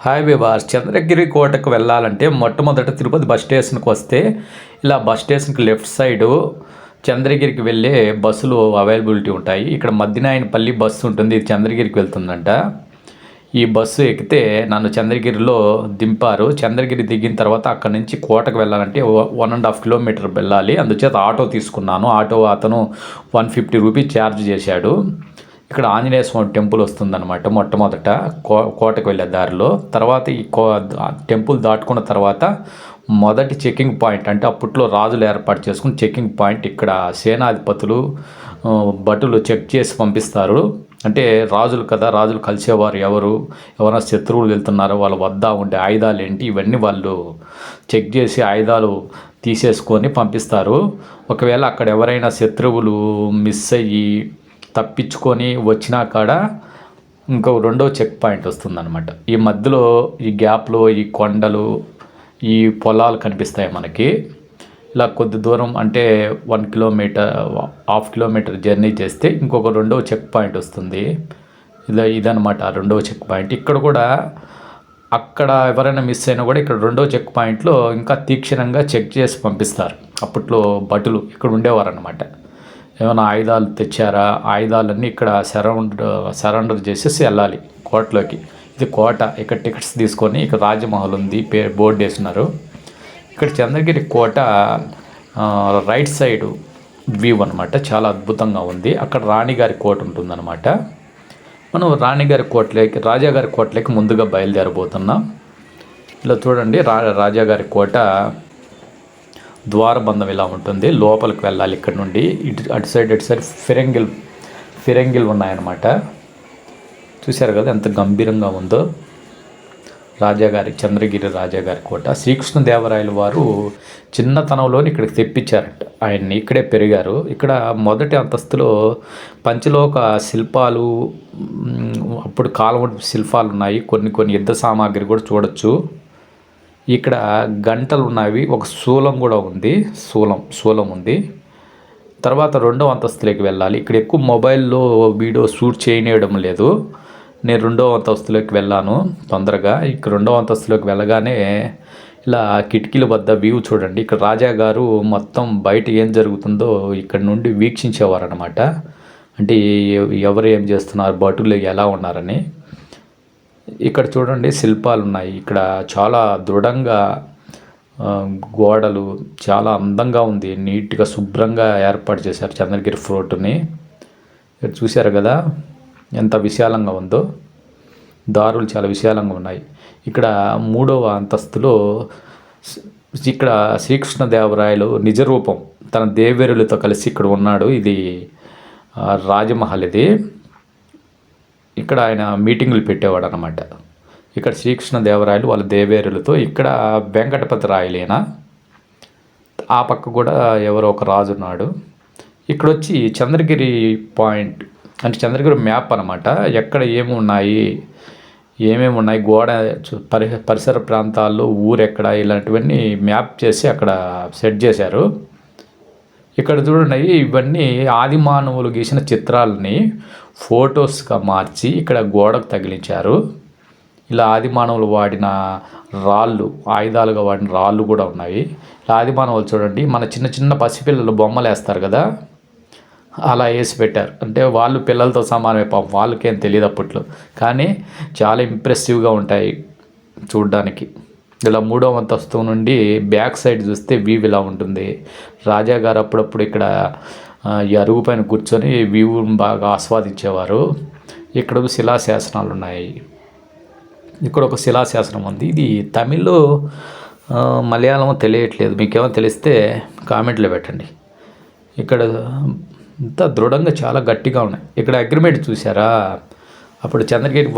Hi వివాస్, Chandragiri కోటకు వెళ్ళాలంటే మొట్టమొదట తిరుపతి బస్ స్టేషన్కి వస్తే ఇలా బస్ స్టేషన్కి లెఫ్ట్ సైడు చంద్రగిరికి వెళ్ళే బస్సులు అవైలబిలిటీ ఉంటాయి. ఇక్కడ మద్దినాయనపల్లి బస్సు ఉంటుంది, ఇది చంద్రగిరికి వెళ్తుందంట. ఈ బస్సు ఎక్కితే నన్ను చంద్రగిరిలో దింపారు. చంద్రగిరి దిగిన తర్వాత అక్కడ నుంచి కోటకు వెళ్ళాలంటే 1.5 కిలోమీటర్ వెళ్ళాలి. అందుచేత ఆటో తీసుకున్నాను. ఆటో అతను 150 రూపీస్ ఛార్జ్ చేశాడు. ఇక్కడ ఆంజనేయ స్వామి టెంపుల్ వస్తుందన్నమాట. మొట్టమొదట కోటకు వెళ్ళే దారిలో, తర్వాత ఈ టెంపుల్ దాటుకున్న తర్వాత మొదటి చెకింగ్ పాయింట్, అంటే అప్పట్లో రాజులు ఏర్పాటు చేసుకుని చెకింగ్ పాయింట్, ఇక్కడ సేనాధిపతులు భటులు చెక్ చేసి పంపిస్తారు. అంటే రాజులు కదా, రాజులు కలిసేవారు ఎవరైనా శత్రువులు వెళ్తున్నారో వాళ్ళ వద్ద ఉండే ఆయుధాలు ఏంటి, ఇవన్నీ వాళ్ళు చెక్ చేసి ఆయుధాలు తీసేసుకొని పంపిస్తారు. ఒకవేళ అక్కడ ఎవరైనా శత్రువులు మిస్ అయ్యి తప్పించుకొని వచ్చినా కాడ ఇంకో రెండో చెక్ పాయింట్ వస్తుందన్నమాట. ఈ మధ్యలో ఈ గ్యాప్లో ఈ కొండలు, ఈ పొలాలు కనిపిస్తాయి మనకి. ఇలా కొద్ది దూరం అంటే 1 కిలోమీటర్, 1/2 కిలోమీటర్ జర్నీ చేస్తే ఇంకొక రెండవ చెక్ పాయింట్ వస్తుంది. ఇదనమాట రెండవ చెక్ పాయింట్. ఇక్కడ కూడా అక్కడ ఎవరైనా మిస్ అయినా కూడా ఇక్కడ రెండో చెక్ పాయింట్లో ఇంకా తీక్షణంగా చెక్ చేసి పంపిస్తారు. అప్పట్లో భటులు ఇక్కడ ఉండేవారు అన్నమాట. ఏమైనా ఆయుధాలు తెచ్చారా, ఆయుధాలన్నీ ఇక్కడ సరెండర్ చేసేసి వెళ్ళాలి కోటలోకి. ఇది కోట. ఇక్కడ టికెట్స్ తీసుకొని ఇక్కడ రాజమహల్ ఉంది, బోర్డు వేస్తున్నారు. ఇక్కడ చంద్రగిరి కోట రైట్ సైడ్ వ్యూ అనమాట, చాలా అద్భుతంగా ఉంది. అక్కడ రాణిగారి కోట ఉంటుందన్నమాట. మనం రాణిగారి కోటలోకి, రాజాగారి కోటలోకి ముందుగా బయలుదేరబోతున్నాం. ఇలా చూడండి, రాజాగారి కోట ద్వారబంధం ఇలా ఉంటుంది. లోపలికి వెళ్ళాలి ఇక్కడ నుండి. అటు సైడ్ ఫిరంగిల్ ఉన్నాయన్నమాట. చూశారు కదా ఎంత గంభీరంగా ఉందో చంద్రగిరి రాజాగారి కోట. శ్రీకృష్ణదేవరాయలు వారు చిన్నతనంలోని ఇక్కడికి తెప్పించారట. ఆయన్ని ఇక్కడే పెరిగారు. ఇక్కడ మొదటి అంతస్తులో పంచలోక శిల్పాలు, అప్పుడు కాలం శిల్పాలు ఉన్నాయి. కొన్ని యుద్ధ సామాగ్రి కూడా చూడొచ్చు. ఇక్కడ గంటలు ఉన్నవి, ఒక శూలం కూడా ఉంది. శూలం ఉంది. తర్వాత రెండవ అంతస్తులోకి వెళ్ళాలి. ఇక్కడ ఎక్కువ మొబైల్లో వీడియో షూట్ చేయనివ్వడం లేదు. నేను రెండవ అంతస్తులోకి వెళ్ళాను తొందరగా. ఇక్కడ రెండవ అంతస్తులోకి వెళ్ళగానే ఇలా కిటికీల వద్ద వ్యూ చూడండి. ఇక్కడ రాజాగారు మొత్తం బయట ఏం జరుగుతుందో ఇక్కడ నుండి వీక్షించేవారు అనమాట. అంటే ఎవరు ఏం చేస్తున్నారు, భటులు ఎలా ఉన్నారని. ఇక్కడ చూడండి శిల్పాలు ఉన్నాయి. ఇక్కడ చాలా దృఢంగా గోడలు, చాలా అందంగా ఉంది. నీట్గా శుభ్రంగా ఏర్పాటు చేశారు చంద్రగిరి ఫోర్ట్ని. ఇక్కడ చూశారు కదా ఎంత విశాలంగా ఉందో. దారులు చాలా విశాలంగా ఉన్నాయి. ఇక్కడ 3వ అంతస్తులో ఇక్కడ శ్రీకృష్ణదేవరాయలు నిజరూపం తన దేవేరులతో కలిసి ఇక్కడ ఉన్నాడు. ఇది రాజమహల్. ఇది ఇక్కడ ఆయన మీటింగులు పెట్టేవాడు అనమాట. ఇక్కడ శ్రీకృష్ణదేవరాయలు వాళ్ళ దేవేరులతో, ఇక్కడ వెంకటపతి రాయలేనా, ఆ పక్క కూడా ఎవరో ఒక రాజు ఉన్నాడు. ఇక్కడ వచ్చి చంద్రగిరి పాయింట్, అంటే చంద్రగిరి మ్యాప్ అనమాట. ఎక్కడ ఏమేమి ఉన్నాయి, గోడ పరిసర ప్రాంతాల్లో ఊరెక్కడ, ఇలాంటివన్నీ మ్యాప్ చేసి అక్కడ సెట్ చేశారు. ఇక్కడ చూడండి, ఇవన్నీ ఆదిమానవులు గీసిన చిత్రాలని ఫొటోస్గా మార్చి ఇక్కడ గోడకు తగిలించారు. ఇలా ఆదిమానవులు వాడిన రాళ్ళు, ఆయుధాలుగా వాడిన రాళ్ళు కూడా ఉన్నాయి. ఇలా ఆదిమానవులు చూడండి, మన చిన్న చిన్న పసిపిల్లలు బొమ్మలు వేస్తారు కదా, అలా వేసి పెట్టారు. అంటే వాళ్ళు పిల్లలతో సమానమే, పాపం వాళ్ళకేం తెలియదు అప్పట్లో, కానీ చాలా ఇంప్రెసివ్గా ఉంటాయి చూడ్డానికి. ఇలా 3వ అంతస్తు నుండి బ్యాక్ సైడ్ చూస్తే వ్యూ ఇలా ఉంటుంది. రాజాగారు అప్పుడప్పుడు ఇక్కడ ఈ అరుగు పైన కూర్చొని వ్యూని బాగా ఆస్వాదించేవారు. ఇక్కడ శిలాశాసనాలు ఉన్నాయి. ఇక్కడ ఒక శిలాశాసనం ఉంది. ఇది తమిళ్, మలయాళం తెలియట్లేదు. మీకేమో తెలిస్తే కామెంట్లో పెట్టండి. ఇక్కడ ఇంత దృఢంగా చాలా గట్టిగా ఉన్నాయి. ఇక్కడ అగ్రిమెంట్ చూసారా, అప్పుడు చంద్రగిరి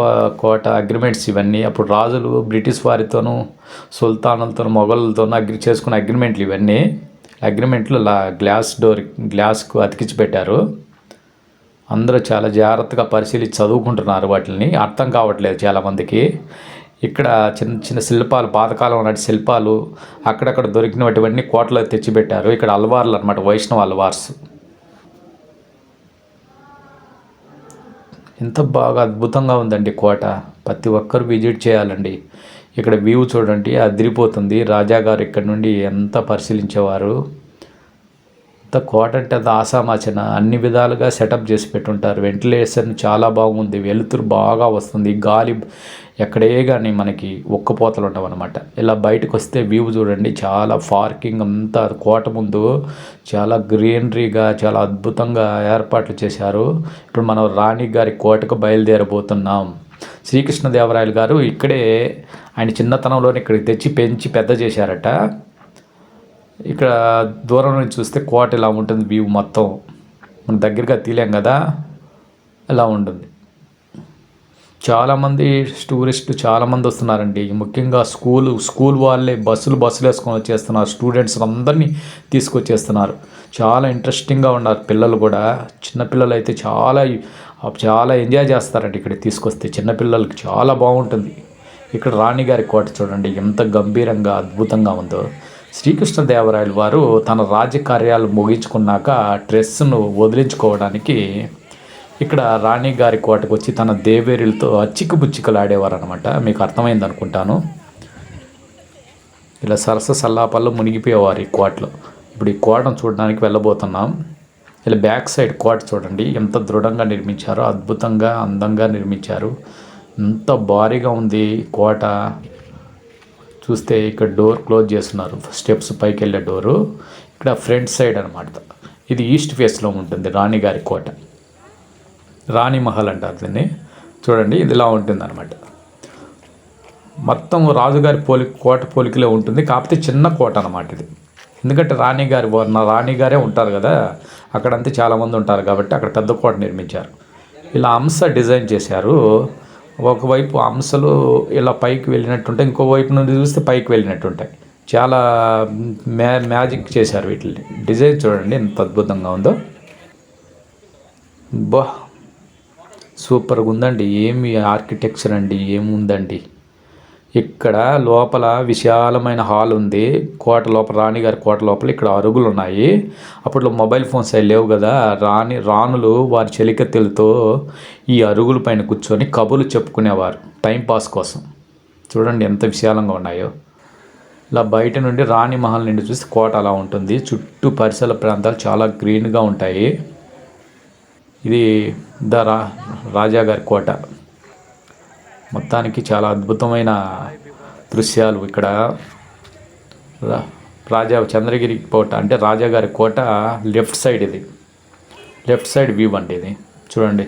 కోట అగ్రిమెంట్స్ ఇవన్నీ. అప్పుడు రాజులు బ్రిటిష్ వారితోనూ, సుల్తానులతోనూ, మొఘలులతోనూ చేసుకున్న అగ్రిమెంట్లు ఇవన్నీ. అగ్రిమెంట్లు ఇలా గ్లాస్కు అతికించి పెట్టారు. అందరూ చాలా జాగ్రత్తగా పరిశీలించి చదువుకుంటున్నారు. వాటిని అర్థం కావట్లేదు చాలామందికి. ఇక్కడ చిన్న చిన్న శిల్పాలు, పాతకాలం నాటి శిల్పాలు అక్కడక్కడ దొరికినవన్నీ కోటలో తెచ్చిపెట్టారు. ఇక్కడ అల్వార్లు అనమాట, వైష్ణవ అల్వార్స్. ఎంత బాగా అద్భుతంగా ఉందండి కోట. ప్రతి ఒక్కరు విజిట్ చేయాలండి. ఇక్కడ వ్యూ చూడండి, అదిరిపోతుంది. రాజాగారు ఇక్కడ నుండి ఎంత పరిశీలించేవారు. అంత కోట అంటే అంత ఆసామాచన, అన్ని విధాలుగా సెటప్ చేసి పెట్టుంటారు. వెంటిలేషన్ చాలా బాగుంది, వెలుతురు బాగా వస్తుంది, గాలి ఎక్కడే కానీ మనకి ఒక్కపోతలు ఉండవు అనమాట. ఇలా బయటకు వస్తే వ్యూ చూడండి, చాలా పార్కింగ్ అంతా కోట ముందు చాలా గ్రీనరీగా చాలా అద్భుతంగా ఏర్పాట్లు చేశారు. ఇప్పుడు మనం రాణి గారి కోటకు బయలుదేరబోతున్నాం. శ్రీకృష్ణదేవరాయలు గారు ఇక్కడే ఆయన చిన్నతనంలోనే ఇక్కడికి తెచ్చి పెంచి పెద్ద చేశారట. ఇక్కడ దూరం నుంచి చూస్తే కోట ఇలా ఉంటుంది, వ్యూ మొత్తం మనం దగ్గరగా తీలేం కదా, ఇలా ఉంటుంది. చాలామంది టూరిస్టులు చాలామంది వస్తున్నారండి. ముఖ్యంగా స్కూల్ వాళ్ళే బస్సులు వేసుకొని వచ్చేస్తున్నారు. స్టూడెంట్స్ అందరినీ తీసుకొచ్చేస్తున్నారు. చాలా ఇంట్రెస్టింగ్గా ఉన్నారు పిల్లలు కూడా. చిన్నపిల్లలు అయితే చాలా ఎంజాయ్ చేస్తారండి ఇక్కడ తీసుకొస్తే. చిన్నపిల్లలకి చాలా బాగుంటుంది. ఇక్కడ రాణిగారి కోట చూడండి ఎంత గంభీరంగా అద్భుతంగా ఉందో. శ్రీకృష్ణదేవరాయలు వారు తన రాజకార్యాలు ముగించుకున్నాక డ్రెస్సును వదిలించుకోవడానికి ఇక్కడ రాణిగారి కోటకు వచ్చి తన దేవేరులతో అచ్చికబుచ్చికలు ఆడేవారు అనమాట. మీకు అర్థమైంది అనుకుంటాను. ఇలా సరస సల్లాపల్లో మునిగిపోయేవారు ఈ కోటలో. ఇప్పుడు ఈ కోటను చూడడానికి వెళ్ళబోతున్నాం. ఇలా బ్యాక్ సైడ్ కోట చూడండి ఎంత దృఢంగా నిర్మించారో, అద్భుతంగా అందంగా నిర్మించారు. ఎంత భారీగా ఉంది కోట. చూస్తే ఇక్కడ డోర్ క్లోజ్ చేస్తున్నారు, స్టెప్స్ పైకి వెళ్ళే డోరు. ఇక్కడ ఫ్రంట్ సైడ్ అనమాట. ఇది ఈస్ట్ ఫేస్లో ఉంటుంది రాణిగారి కోట. రాణి మహల్ అంటారు దీన్ని. చూడండి ఇది ఇలా ఉంటుంది అనమాట. మొత్తం రాజుగారి కోట పోలికలో ఉంటుంది, కాకపోతే చిన్న కోట అనమాట ఇది. ఎందుకంటే రాణిగారే ఉంటారు కదా, అక్కడంతా చాలామంది ఉంటారు కాబట్టి అక్కడ పెద్ద కోట నిర్మించారు. ఇలా అంశ డిజైన్ చేశారు. ఒకవైపు అంశలు ఇలా పైకి వెళ్ళినట్టుంటాయి, ఇంకో వైపు నుండి చూస్తే పైకి వెళ్ళినట్టుంటాయి. చాలా మ్యాజిక్ చేశారు వీటిని. డిజైన్ చూడండి ఎంత అద్భుతంగా ఉందో. సూపర్గా ఉందండి. ఏమి ఆర్కిటెక్చర్ అండి, ఏముందండి. ఇక్కడ లోపల విశాలమైన హాల్ ఉంది. కోట లోపల, రాణిగారి కోట లోపల ఇక్కడ అరుగులు ఉన్నాయి. అప్పట్లో మొబైల్ ఫోన్స్ అవి లేవు కదా. రాణులు వారి చెలికత్తెలతో ఈ అరుగుల పైన కూర్చొని కబుర్లు చెప్పుకునేవారు టైంపాస్ కోసం. చూడండి ఎంత విశాలంగా ఉన్నాయో. ఇలా బయట నుండి రాణి మహల్ నుండి చూస్తే కోట అలా ఉంటుంది. చుట్టూ పరిసర ప్రాంతాలు చాలా గ్రీన్గా ఉంటాయి. ఇది రాజాగారి కోట. మొత్తానికి చాలా అద్భుతమైన దృశ్యాలు ఇక్కడ. చంద్రగిరి కోట అంటే రాజాగారి కోట లెఫ్ట్ సైడ్, ఇది లెఫ్ట్ సైడ్ వ్యూ అండి ఇది. చూడండి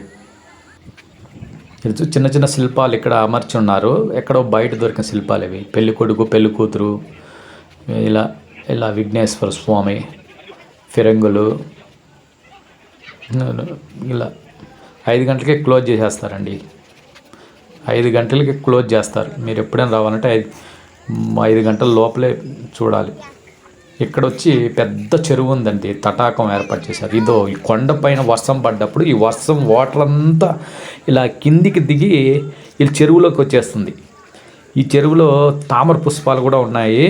ఇది చిన్న చిన్న శిల్పాలు ఇక్కడ అమర్చి ఉన్నారు. ఎక్కడో బయట దొరికిన శిల్పాలు ఇవి. పెళ్లి కొడుకు పెళ్లి కూతురు, ఇలా విఘ్నేశ్వర స్వామి, ఫిరంగులు. ఇలా 5 గంటలకే క్లోజ్ చేసేస్తారండి. 5 గంటలకి క్లోజ్ చేస్తారు. మీరు ఎప్పుడైనా రావాలంటే 5 గంటల లోపలే చూడాలి. ఇక్కడ వచ్చి పెద్ద చెరువు ఉందండి, తటాకం ఏర్పాటు చేశారు. ఈ కొండపైన వర్షం పడ్డప్పుడు ఈ వర్షం వాటర్ అంతా ఇలా కిందికి దిగి ఇలా చెరువులోకి వచ్చేస్తుంది. ఈ చెరువులో తామర పుష్పాలు కూడా ఉన్నాయి.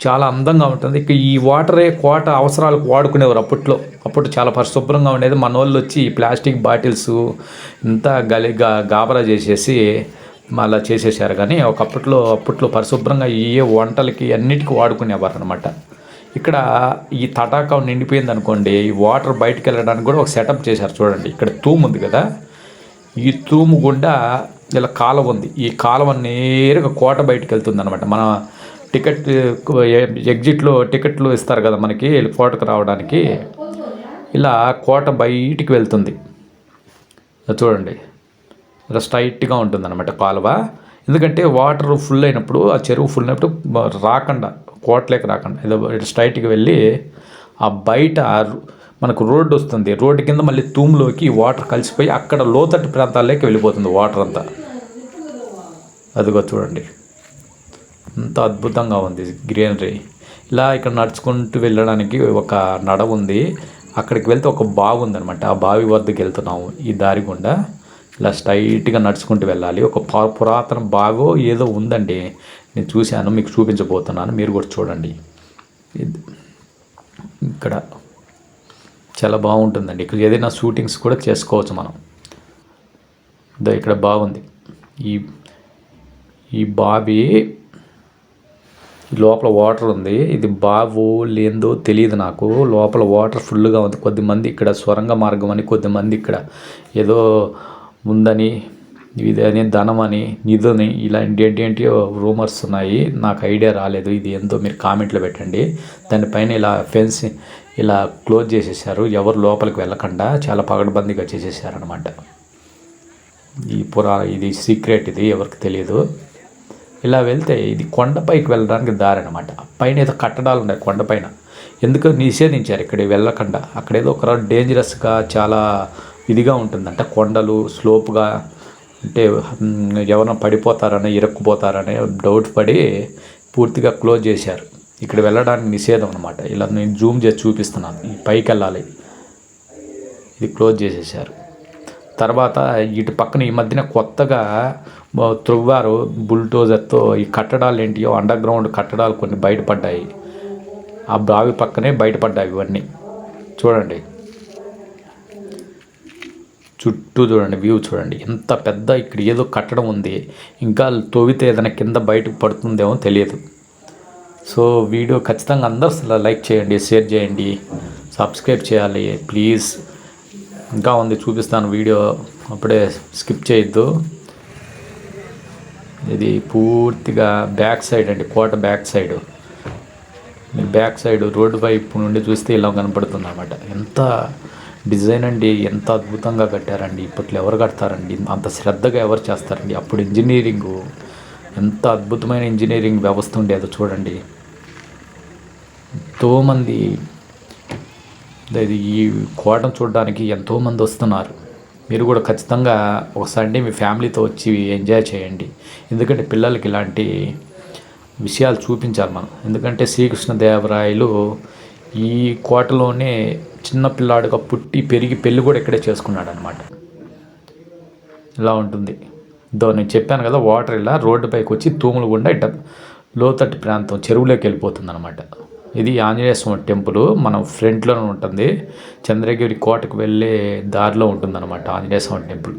చాలా అందంగా ఉంటుంది. ఇక ఈ వాటరే కోట అవసరాలకు వాడుకునేవారు అప్పుడు చాలా పరిశుభ్రంగా ఉండేది. మన వాళ్ళు వచ్చి ఈ ప్లాస్టిక్ బాటిల్స్ ఇంతా గాబరా చేసేసి అలా చేసేసారు. కానీ అప్పట్లో పరిశుభ్రంగా ఏ వంటలకి అన్నిటికీ వాడుకునేవారు అనమాట. ఇక్కడ ఈ తటాకం నిండిపోయింది అనుకోండి, ఈ వాటర్ బయటకు వెళ్ళడానికి కూడా ఒక సెటప్ చేశారు. చూడండి ఇక్కడ తూము ఉంది కదా, ఈ తూము గుండా ఇలా కాలువ ఉంది. ఈ కాలువ నేరుగా కోట బయటకు వెళ్తుంది అనమాట. మన ఎగ్జిట్లో టికెట్లు ఇస్తారు కదా మనకి కోటకు రావడానికి, ఇలా కోట బయటికి వెళ్తుంది. చూడండి ఇలా స్ట్రైట్గా ఉంటుంది అనమాట కాలువ. ఎందుకంటే వాటర్ ఫుల్ అయినప్పుడు, ఆ చెరువు ఫుల్ అయినప్పుడు కోటలోకి రాకుండా ఏదో స్ట్రైట్గా వెళ్ళి ఆ బయట మనకు రోడ్డు వస్తుంది. రోడ్డు కింద మళ్ళీ తూములోకి వాటర్ కలిసిపోయి అక్కడ లోతట్టు ప్రాంతాల్లోకి వెళ్ళిపోతుంది వాటర్ అంతా. అదిగో చూడండి ఎంత అద్భుతంగా ఉంది గ్రీనరీ. ఇలా ఇక్కడ నడుచుకుంటూ వెళ్ళడానికి ఒక నడవ ఉంది. అక్కడికి వెళ్తే ఒక బావి ఉందన్నమాట. ఆ బావి వద్దకు వెళ్తున్నాము. ఈ దారి గుండా ఇలా స్ట్రైట్గా నడుచుకుంటూ వెళ్ళాలి. ఒక పురాతన బావో ఏదో ఉందండి, నేను చూశాను, మీకు చూపించబోతున్నాను. మీరు కూడా చూడండి. ఇక్కడ చాలా బాగుంటుందండి. ఇక్కడ ఏదైనా షూటింగ్స్ కూడా చేసుకోవచ్చు మనం. ఇక్కడ బాగుంది. ఈ బావి లోపల వాటర్ ఉంది. ఇది బావు లేదో తెలియదు నాకు. లోపల వాటర్ ఫుల్గా ఉంది. కొద్దిమంది ఇక్కడ సొరంగ మార్గం అని, కొద్దిమంది ఇక్కడ ఏదో ఉందని, ఇదని, ధనమని, నిధుని, ఇలాంటి ఏంటో రూమర్స్ ఉన్నాయి. నాకు ఐడియా రాలేదు. ఇది ఏందో మీరు కామెంట్లో పెట్టండి. దానిపైన ఇలా ఫెన్స్ ఇలా క్లోజ్ చేసేసారు, ఎవరు లోపలికి వెళ్ళకుండా. చాలా పగడబందీగా చేసేసారనమాట. ఇది సీక్రెట్, ఇది ఎవరికి తెలియదు. ఇలా వెళ్తే ఇది కొండపైకి వెళ్ళడానికి దారి అనమాట. పైన ఏదో కట్టడాలు ఉన్నాయి కొండపైన, ఎందుకో నిషేధించారు ఇక్కడ వెళ్ళకుండా. అక్కడ ఏదో ఒక డేంజరస్గా చాలా ఇదిగా ఉంటుందంట. కొండలు స్లోప్గా అంటే ఎవరైనా పడిపోతారని, ఇరుక్కుపోతారని డౌట్ పడి పూర్తిగా క్లోజ్ చేశారు. ఇక్కడ వెళ్ళడానికి నిషేధం అనమాట. ఇలా నేను జూమ్ చేసి చూపిస్తున్నాను. ఈ పైకి వెళ్ళాలి, ఇది క్లోజ్ చేసేసారు. తర్వాత ఇటు పక్కన ఈ మధ్యన కొత్తగా త్రవ్వారు బుల్డోజర్తో. ఈ కట్టడాలు ఏంటియో అండర్ గ్రౌండ్ కట్టడాలు కొన్ని బయటపడ్డాయి. ఆ బావి పక్కనే బయటపడ్డాయి ఇవన్నీ. చూడండి, చుట్టూ చూడండి, వ్యూ చూడండి ఎంత పెద్ద. ఇక్కడ ఏదో కట్టడం ఉంది, ఇంకా తవ్వితే ఏదైనా కింద బయటకు పడుతుందేమో తెలియదు. సో వీడియో ఖచ్చితంగా అందరూ లైక్ చేయండి, షేర్ చేయండి, సబ్స్క్రైబ్ చేయాలి ప్లీజ్. ఇంకా ఉంది, చూపిస్తాను వీడియో, అప్పుడే స్కిప్ చేయొద్దు. ఇది పూర్తిగా బ్యాక్ సైడ్ అండి, కోట back side. Back side road వైపు నుండి చూస్తే ఇలా కనపడుతుంది అన్నమాట. ఎంత డిజైన్ అండి, ఎంత అద్భుతంగా కట్టారండి. ఇప్పట్లో ఎవరు కడతారండి, అంత శ్రద్ధగా ఎవరు చేస్తారండి. అప్పుడు ఇంజనీరింగు ఎంత అద్భుతమైన ఇంజనీరింగ్ వ్యవస్థ ఉండేదో చూడండి. ఎంతోమంది ఈ కోటను చూడడానికి ఎంతోమంది వస్తున్నారు. మీరు కూడా ఖచ్చితంగా ఒక సండే మీ ఫ్యామిలీతో వచ్చి ఎంజాయ్ చేయండి. ఎందుకంటే పిల్లలకి ఇలాంటి విషయాలు చూపించాలి మనం. ఎందుకంటే శ్రీకృష్ణదేవరాయలు ఈ కోటలోనే చిన్నపిల్లాడుగా పుట్టి పెరిగి పెళ్ళి కూడా ఇక్కడే చేసుకున్నాడు అనమాట. ఇలా ఉంటుంది. నేను చెప్పాను కదా, వాటర్ ఇలా రోడ్డు పైకి వచ్చి తూములు గుండా ఇట్ట లోతట్టు ప్రాంతం చెరువులోకి వెళ్ళిపోతుంది అనమాట. ఇది ఆంజనేయ స్వామి టెంపుల్, మనం ఫ్రంట్లోనే ఉంటుంది. చంద్రగిరి కోటకు వెళ్ళే దారిలో ఉంటుందన్నమాట ఆంజనేయ స్వామి టెంపుల్.